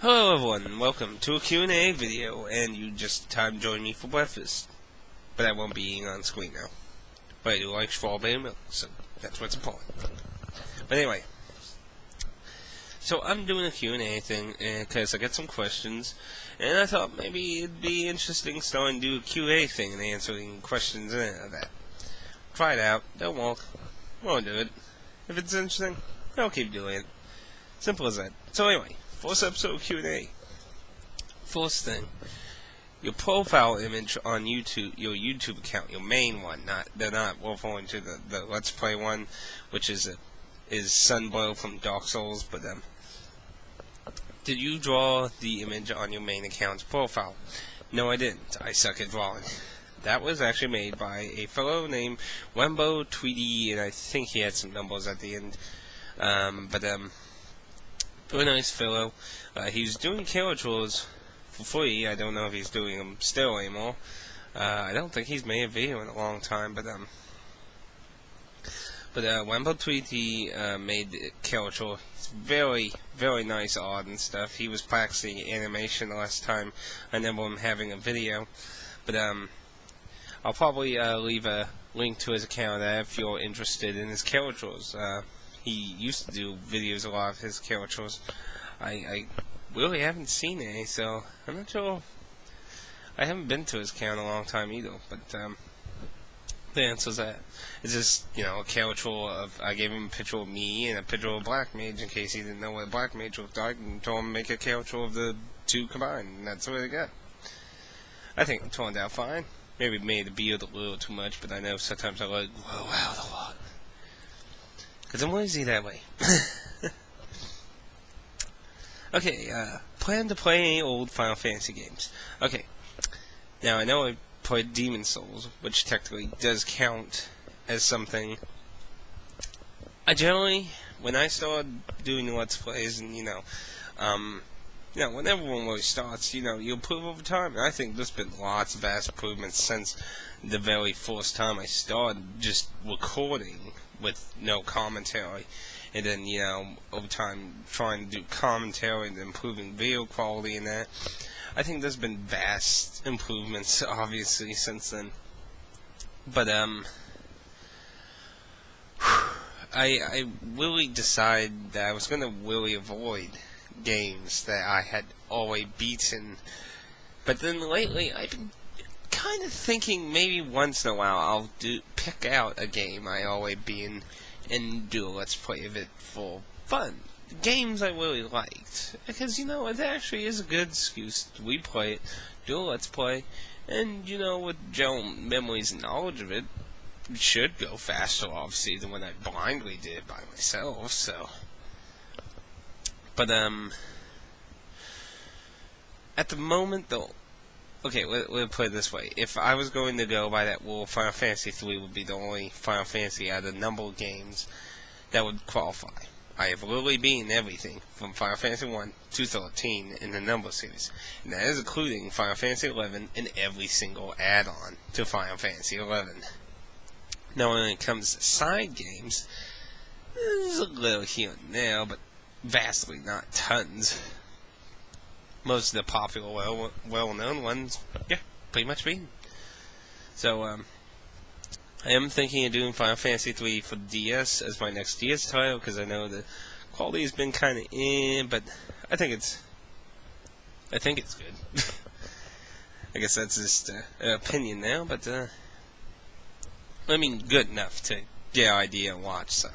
Hello everyone, welcome to a Q&A video, and you just time join me for breakfast. But I won't be eating on screen now. But I do like strawberry milk, so that's what's important. But anyway, so I'm doing a Q&A thing, because I got some questions, and I thought maybe it'd be interesting starting to do a QA thing and answering questions and that. Try it out, don't walk, won't do it. If it's interesting, I'll keep doing it. Simple as that. So anyway, first episode of Q&A. First thing, your profile image on YouTube, your YouTube account, your main one, they're not referring to the Let's Play one, which is Sunbow from Dark Souls, but did you draw the image on your main account's profile? No, I didn't. I suck at drawing. That was actually made by a fellow named Wembo Tweedy, and I think he had some numbers at the end. Very nice fellow. He was doing caricatures for free. I don't know if he's doing them still anymore. I don't think he's made a video in a long time, but Wembo Tweety made the caricature. It's very, very nice art and stuff. He was practicing animation the last time I remember him having a video, but I'll probably leave a link to his account if you're interested in his caricatures. He used to do videos, a lot of his caricatures. I really haven't seen any, so I'm not sure. I haven't been to his account in a long time either, but the answer is that. It's just, a caricature of, I gave him a picture of me and a picture of a black mage in case he didn't know what a black mage looked like, and told him to make a caricature of the two combined, and that's what I got. I think it turned out fine. Maybe made the beard a little too much, but I know sometimes I let it grow out a lot. Because I'm lazy that way. Okay, plan to play any old Final Fantasy games. Okay, now I know I played Demon Souls, which technically does count as something. I generally, when I started doing Let's Plays, and when everyone really starts, you improve over time. And I think there's been lots of vast improvements since the very first time I started just recording with no commentary, and then over time trying to do commentary and improving video quality and that. I think there's been vast improvements obviously since then, but I really decided that I was going to really avoid games that I had already beaten, but then lately I've been kind of thinking maybe once in a while I'll pick out a game I always beat and do a Let's Play of it for fun. Games I really liked, because it actually is a good excuse to replay it, do a Let's Play, and with general memories and knowledge of it should go faster obviously than when I blindly did it by myself. So, but at the moment though, okay, we'll put it this way. If I was going to go by that rule, Final Fantasy III would be the only Final Fantasy out of the number of games that would qualify. I have literally beaten everything from Final Fantasy 1 to 13 in the number series. And that is including Final Fantasy 11 and every single add-on to Final Fantasy 11. Now when it comes to side games, there's a little here and there, but vastly not tons. Most of the popular, well-known ones, yeah, pretty much beaten. So, I am thinking of doing Final Fantasy III for DS as my next DS title, because I know the quality has been kind of but I think it's good. I guess that's just an opinion now, but, good enough to get an idea and watch, so,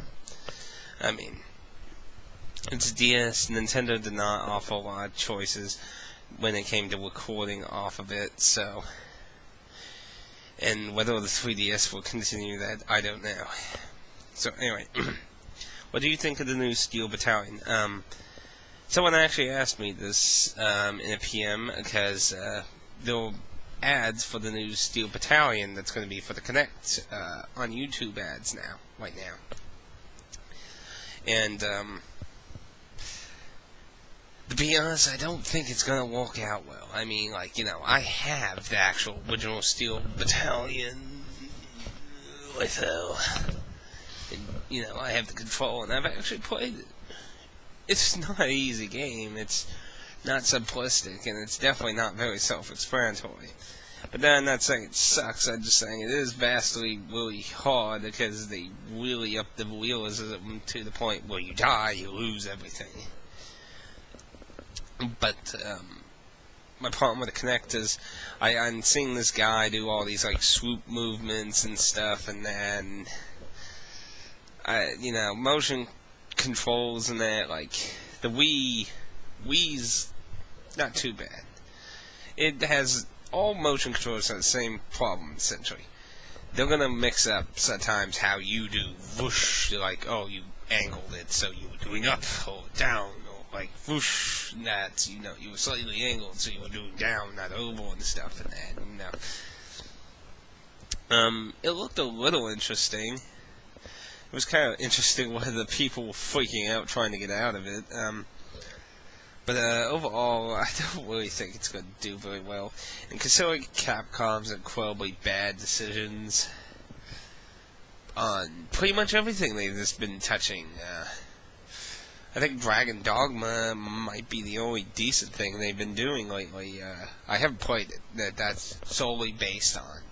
it's DS. Nintendo did not offer a lot of choices when it came to recording off of it, so, and whether the 3DS will continue that, I don't know. So anyway, what do you think of the new Steel Battalion? Someone actually asked me this in a PM, because there were ads for the new Steel Battalion that's going to be for the Kinect on YouTube ads right now. And to be honest, I don't think it's going to work out well. I have the actual original Steel Battalion with and, I have the control, and I've actually played it. It's not an easy game. It's not simplistic, and it's definitely not very self-explanatory. But then I'm not saying it sucks, I'm just saying it is vastly really hard because they really up the realism to the point where you die, you lose everything. But my problem with the Kinect is I'm seeing this guy do all these like swoop movements and stuff, and then motion controls and that, like the Wii's not too bad. It has all motion controllers have the same problem essentially. They're gonna mix up sometimes how you do whoosh. They're like, oh, you angled it, so you were doing up or down, or like whoosh. That's you were slightly angled, so you were doing down, not over, and stuff and that. It looked a little interesting. It was kind of interesting whether the people were freaking out trying to get out of it. But overall, I don't really think it's going to do very well. And considering Capcom's incredibly bad decisions on pretty much everything they've just been touching, I think Dragon Dogma might be the only decent thing they've been doing lately. I haven't played it. That's solely based on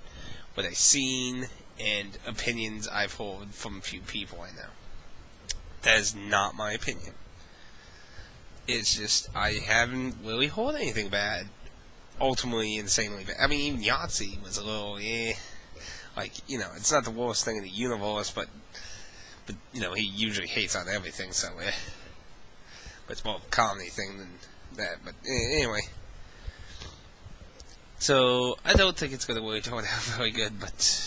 what I've seen and opinions I've heard from a few people I know. That is not my opinion. It's just, I haven't really heard anything bad. Ultimately, insanely bad. I mean, even Yahtzee was a little, like, it's not the worst thing in the universe, but he usually hates on everything, so, But it's more of a comedy thing than that, but anyway. So, I don't think it's going to really turn out very good, but,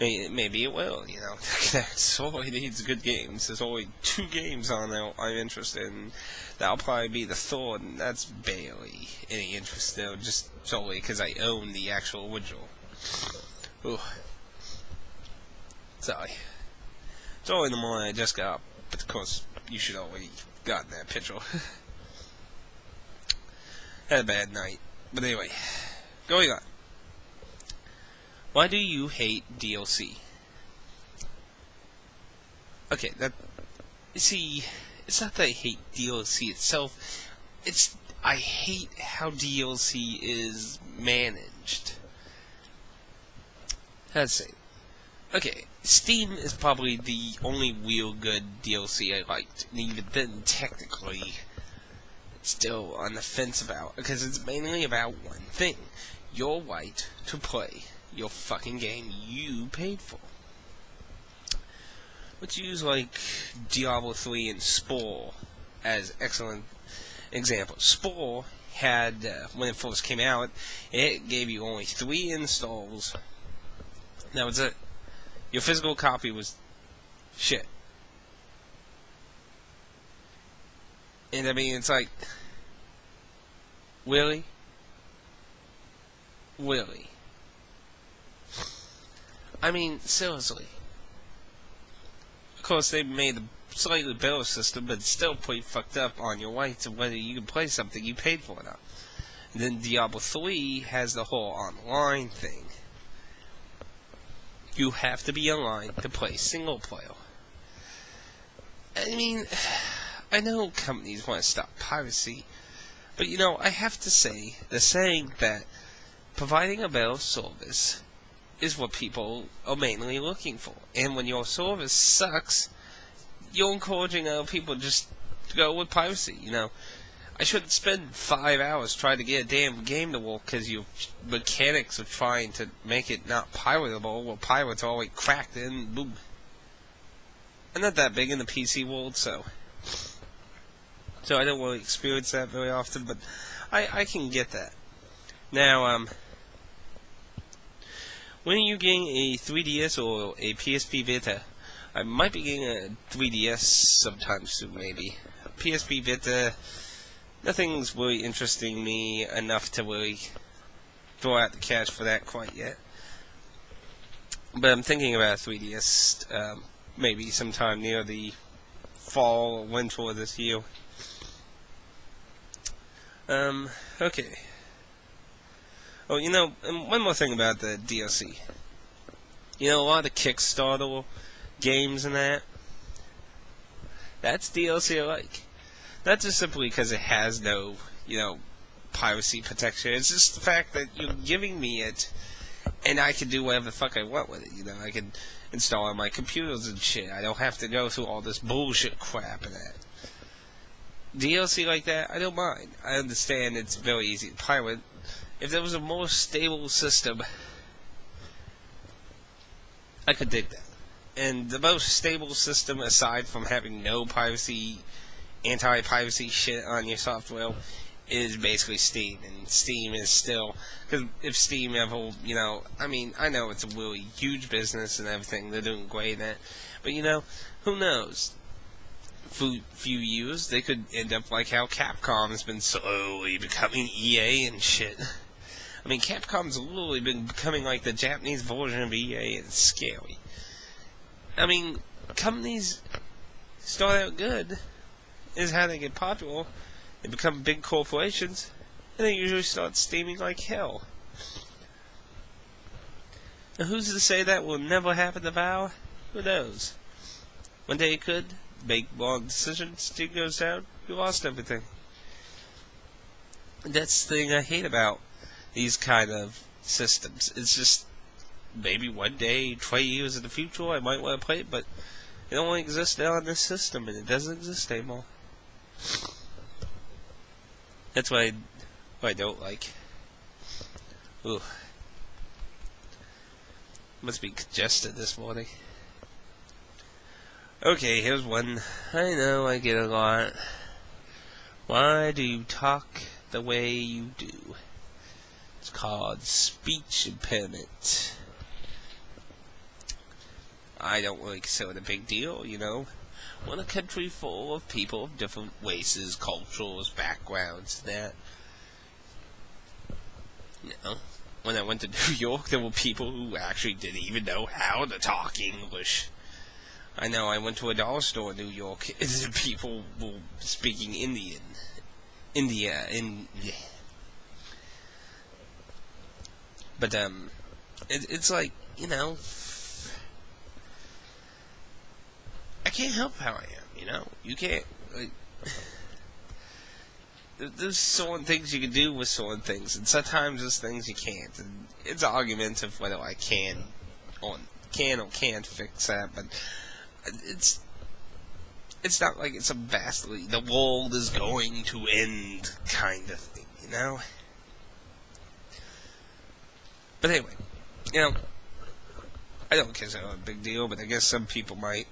maybe it will, It only needs good games. There's only 2 games on there I'm interested in. That'll probably be the third, and that's barely any interest, though, just solely because I own the actual original. Ooh. Sorry. It's early in the morning, I just got up, but of course, you should already gotten that picture. Had a bad night. But anyway, going on. Why do you hate DLC? Okay, it's not that I hate DLC itself, I hate how DLC is managed. Let's see. Okay, Steam is probably the only real good DLC I liked, and even then, technically, it's still on the fence about, because it's mainly about one thing: your right to play your fucking game you paid for. Let's use like Diablo 3 and Spore as excellent examples. Spore had, when it first came out, it gave you only 3 installs. That was it. Your physical copy was shit. And I mean, it's like, really? Really? I mean, seriously. Of course, they made a slightly better system, but it's still pretty fucked up on your rights of whether you can play something you paid for or not. And then Diablo 3 has the whole online thing. You have to be online to play single player. I mean, I know companies want to stop piracy, but I have to say, the saying that providing a better service is what people are mainly looking for. And when your service sucks, you're encouraging other people just to go with piracy, I shouldn't spend 5 hours trying to get a damn game to work because your mechanics are trying to make it not piratable. Well, pirates are always cracked in, boom. I'm not that big in the PC world, so I don't really experience that very often, but I can get that. Now, when are you getting a 3DS or a PSP Vita? I might be getting a 3DS sometime soon, maybe. PSP Vita, nothing's really interesting me enough to really throw out the cash for that quite yet. But I'm thinking about a 3DS, maybe sometime near the fall or winter of this year. Okay. Oh, and one more thing about the DLC. A lot of the Kickstarter games and that's DLC I like. Not just simply because it has no, piracy protection. It's just the fact that you're giving me it, and I can do whatever the fuck I want with it. I can install on my computers and shit. I don't have to go through all this bullshit crap and that. DLC like that, I don't mind. I understand it's very easy to pirate. If there was a more stable system, I could dig that. And the most stable system, aside from having no piracy, anti-piracy shit on your software, is basically Steam. And Steam is still, because if Steam ever, I know it's a really huge business and everything, they're doing great at it, but who knows? Few years, they could end up like how Capcom has been slowly becoming EA and shit. I mean, Capcom's literally been becoming like the Japanese version of EA, and it's scary. I mean, companies start out good, is how they get popular. They become big corporations, and they usually start steaming like hell. Now, who's to say that will never happen to Valve? Who knows? One day it could. Make wrong decisions, Steam goes down, you lost everything. And that's the thing I hate about these kind of systems. It's just, maybe one day, 20 years in the future, I might want to play it, but it only exists now in this system, and it doesn't exist anymore. That's what I don't like. Ooh. Must be congested this morning. Okay, here's one. I know I get a lot. Why do you talk the way you do? It's called speech impairment. I don't really consider it a big deal, We're in a country full of people of different races, cultures, backgrounds, that. When I went to New York, there were people who actually didn't even know how to talk English. I know, I went to a dollar store in New York, and people were speaking India. But, it's like, I can't help how I am, You can't, there's certain things you can do with certain things, and sometimes there's things you can't, and it's an argument of whether I can or can't fix that, but it's not like it's a vastly, the world is going to end kind of thing, But anyway, I don't consider it a big deal, but I guess some people might.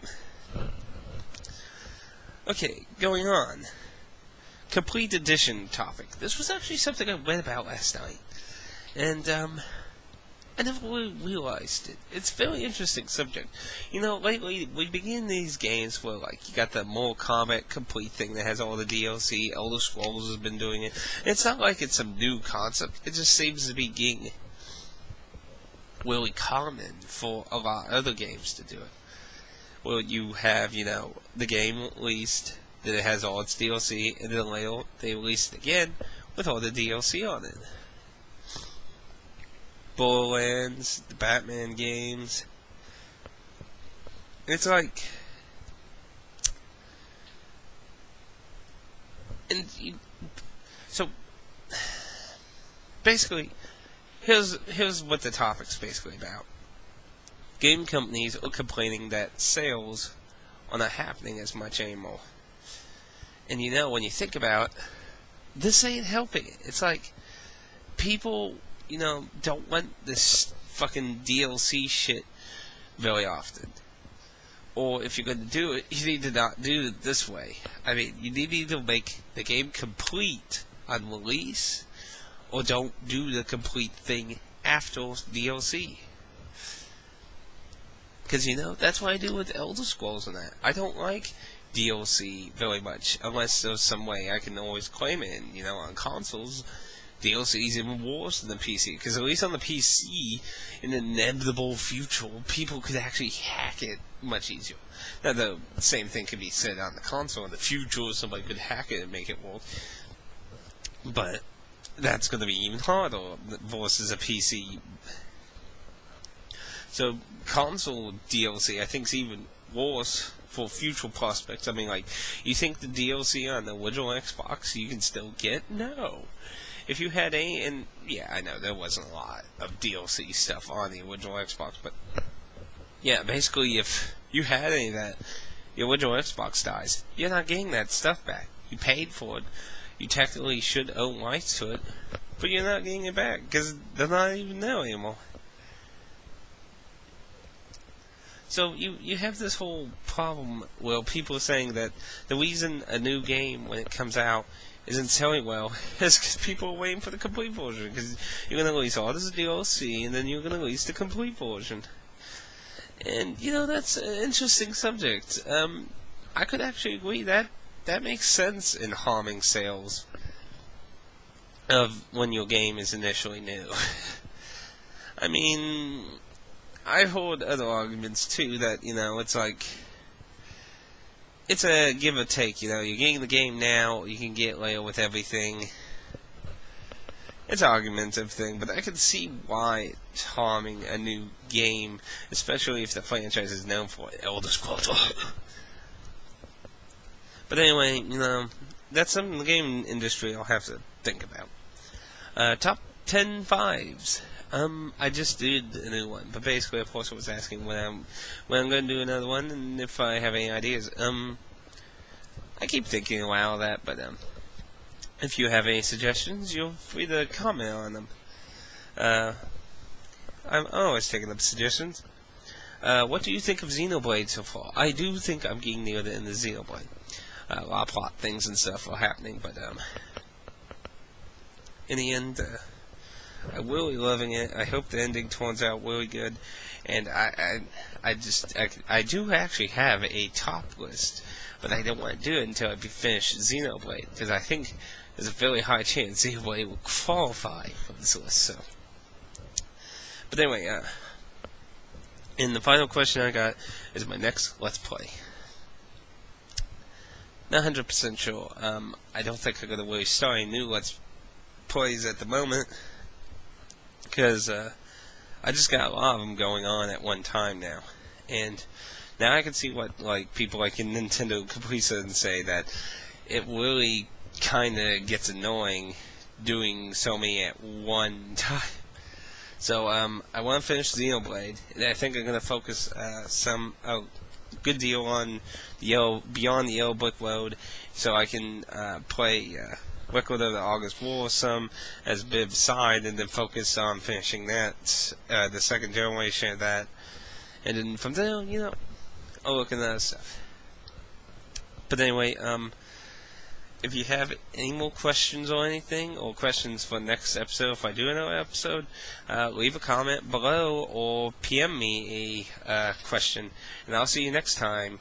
Okay, going on. Complete edition topic. This was actually something I read about last night. And, I never really realized it. It's a very interesting subject. Lately, we begin these games where, you got the Mortal Kombat complete thing that has all the DLC. Elder Scrolls has been doing it. And it's not like it's some new concept. It just seems to be getting really common for a lot of other games to do it. Well, you have, the game released, then it has all its DLC, and then later they release it again with all the DLC on it. Borderlands, the Batman games. It's like, so basically, here's what the topic's basically about. Game companies are complaining that sales are not happening as much anymore. And when you think about it, this ain't helping it. It's like, people, don't want this fucking DLC shit very often. Or if you're going to do it, you need to not do it this way. I mean, you need to either make the game complete on release, or don't do the complete thing after DLC. Because, that's what I do with Elder Scrolls and that. I don't like DLC very much, unless there's some way I can always claim it. And, on consoles, DLC is even worse than the PC. Because at least on the PC, in the inevitable future, people could actually hack it much easier. Now, the same thing could be said on the console. In the future, somebody could hack it and make it work. But that's going to be even harder versus a PC. So, console DLC, I think, is even worse for future prospects. I mean, like, you think the DLC on the original Xbox you can still get? No. If you had and yeah, I know there wasn't a lot of DLC stuff on the original Xbox, but yeah, basically if you had any of that, the original Xbox dies, you're not getting that stuff back. You paid for it. You technically should own rights to it, but you're not getting it back because they're not even there anymore. So you have this whole problem where people are saying that the reason a new game, when it comes out, isn't selling well is because people are waiting for the complete version. Because you're going to release all this DLC, and then you're going to release the complete version. And, that's an interesting subject. I could actually agree that makes sense in harming sales of when your game is initially new. I mean, I've heard other arguments too that, it's like, it's a give or take, you're getting the game now, you can get later with everything. It's an argumentative thing, but I can see why it's harming a new game, especially if the franchise is known for Elder Scrolls. But anyway, that's something the game industry will have to think about. Top 10 fives. I just did a new one, but basically, of course, I was asking when I'm going to do another one, and if I have any ideas. I keep thinking about that, but if you have any suggestions, you're free to comment on them. I'm always taking up suggestions. What do you think of Xenoblade so far? I do think I'm getting near the end of Xenoblade. A lot of plot things and stuff are happening, but in the end, I'm really loving it. I hope the ending turns out really good, and I do actually have a top list, but I don't want to do it until I finish Xenoblade, because I think there's a very high chance Xenoblade will qualify for this list. So, but anyway, and the final question I got is my next Let's Play. Not 100% sure. I don't think I'm going to really start any new Let's Plays at the moment, because I just got a lot of them going on at one time now, and now I can see what people like in Nintendo Caprica and say that it really kind of gets annoying doing so many at one time. So I want to finish Xenoblade, and I think I'm going to focus a good deal on Beyond the Yellow Brick Road, so I can play Record of the August War some as a bit of a side, and then focus on finishing that, the second generation of that, and then from there, I'll look at other stuff. But anyway, if you have any more questions or anything, or questions for next episode, if I do another episode, leave a comment below or PM me a question, and I'll see you next time